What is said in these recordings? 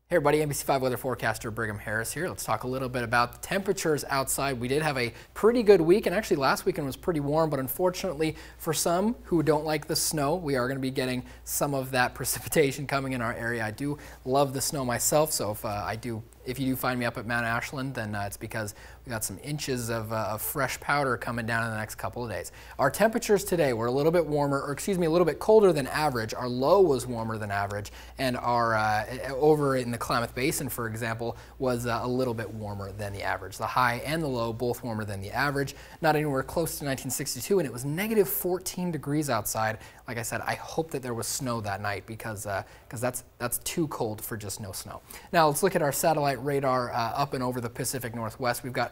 Hey everybody, NBC5 weather forecaster Brigham Harris here. Let's talk a little bit about the temperatures outside. We did have a pretty good week, and actually last weekend was pretty warm, but unfortunately for some who don't like the snow, we are going to be getting some of that precipitation coming in our area. I do love the snow myself, so if you do find me up at Mount Ashland, then it's because we got some inches of fresh powder coming down in the next couple of days. Our temperatures today were a little bit warmer, or excuse me, a little bit colder than average. Our low was warmer than average, and our over in the Klamath Basin, for example, was a little bit warmer than the average. The high and the low both warmer than the average, not anywhere close to 1962, and it was negative 14 degrees outside. Like I said, I hope that there was snow that night because that's too cold for just no snow. Now let's look at our satellite radar up and over the Pacific Northwest. We've got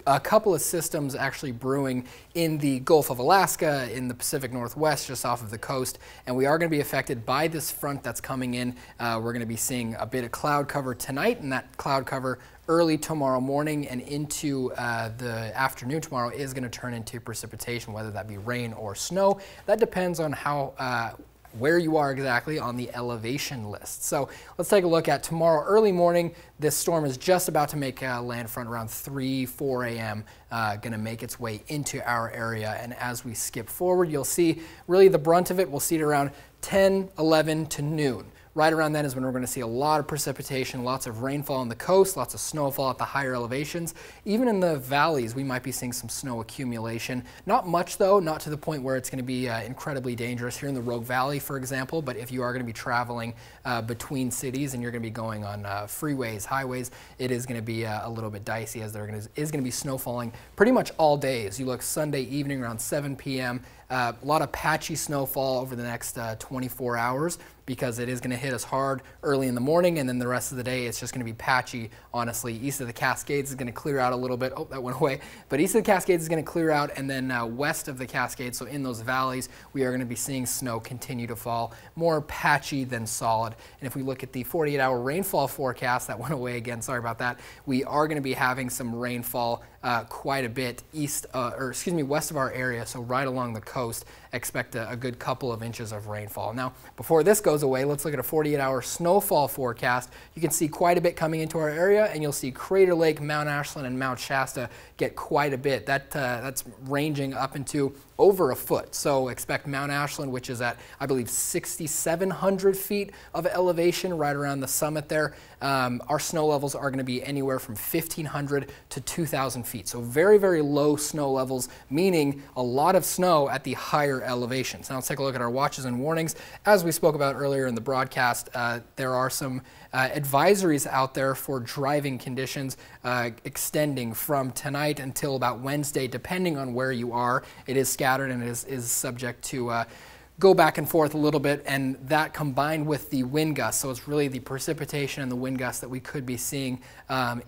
a couple of systems actually brewing in the Gulf of Alaska, in the Pacific Northwest, just off of the coast, and we are going to be affected by this front that's coming in. We're going to be seeing a bit of cloud cover tonight, and that cloud cover early tomorrow morning and into the afternoon tomorrow is going to turn into precipitation, whether that be rain or snow. That depends on how where you are exactly on the elevation list. So let's take a look at tomorrow early morning. This storm is just about to make landfront around 4 a.m. Going to make its way into our area, and as we skip forward, you'll see really the brunt of it. We'll see it around 10, 11 to noon. Right around then is when we're going to see a lot of precipitation, lots of rainfall on the coast, lots of snowfall at the higher elevations. Even in the valleys, we might be seeing some snow accumulation. Not much though, not to the point where it's going to be incredibly dangerous here in the Rogue Valley, for example. But if you are going to be traveling between cities and you're going to be going on freeways, highways, it is going to be a little bit dicey, as there is going to be snow falling pretty much all day. As you look Sunday evening around 7 p.m., a lot of patchy snowfall over the next 24 hours because it is going to hit us hard early in the morning, and then the rest of the day it's just going to be patchy, honestly. East of the Cascades is going to clear out a little bit. Oh, that went away. But east of the Cascades is going to clear out, and then west of the Cascades, so in those valleys, we are going to be seeing snow continue to fall, more patchy than solid. And if we look at the 48-hour rainfall forecast, that went away again, sorry about that, we are going to be having some rainfall quite a bit west of our area, so right along the coast. Expect a good couple of inches of rainfall. Now, before this goes away, let's look at a 48-hour snowfall forecast. You can see quite a bit coming into our area, and you'll see Crater Lake, Mount Ashland, and Mount Shasta get quite a bit. That's ranging up into over a foot. So expect Mount Ashland, which is at, I believe, 6,700 feet of elevation, right around the summit there. Our snow levels are going to be anywhere from 1,500 to 2,000 feet. So very, very low snow levels, meaning a lot of snow at the higher elevations. Now let's take a look at our watches and warnings. As we spoke about earlier in the broadcast, there are some advisories out there for driving conditions extending from tonight until about Wednesday, depending on where you are. It is scattered and it is subject to go back and forth a little bit, and that combined with the wind gusts, so it's really the precipitation and the wind gusts that we could be seeing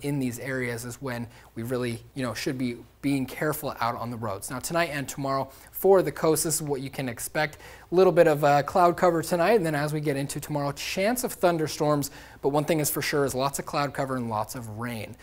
in these areas is when we really should be being careful out on the roads. Now tonight and tomorrow for the coast, this is what you can expect. A little bit of cloud cover tonight, and then as we get into tomorrow, chance of thunderstorms, but one thing is for sure is lots of cloud cover and lots of rain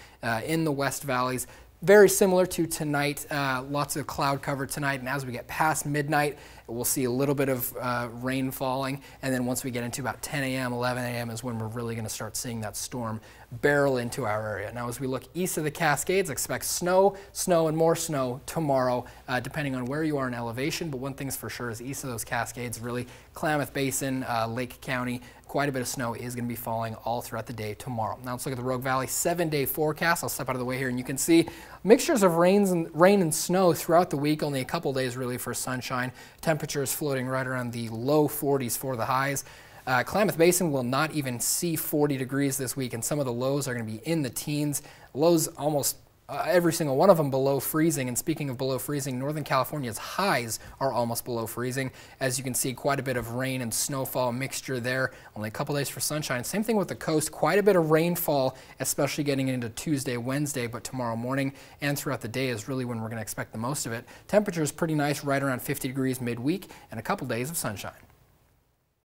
in the west valleys. Very similar to tonight, lots of cloud cover tonight, and as we get past midnight, we'll see a little bit of rain falling, and then once we get into about 10 a.m., 11 a.m. is when we're really going to start seeing that storm barrel into our area. Now as we look east of the Cascades, expect snow, and more snow tomorrow, depending on where you are in elevation, but one thing's for sure is east of those Cascades, really Klamath Basin, Lake County, quite a bit of snow is going to be falling all throughout the day tomorrow. Now let's look at the Rogue Valley 7-day forecast. I'll step out of the way here and you can see mixtures of rain and snow throughout the week, only a couple days really for sunshine. Temperatures floating right around the low 40s for the highs. Klamath Basin will not even see 40 degrees this week, and some of the lows are going to be in the teens. Lows almost every single one of them below freezing. And speaking of below freezing, Northern California's highs are almost below freezing. As you can see, quite a bit of rain and snowfall mixture there. Only a couple days for sunshine. Same thing with the coast. Quite a bit of rainfall, especially getting into Tuesday, Wednesday, but tomorrow morning and throughout the day is really when we're going to expect the most of it. Temperature is pretty nice, right around 50 degrees midweek, and a couple days of sunshine.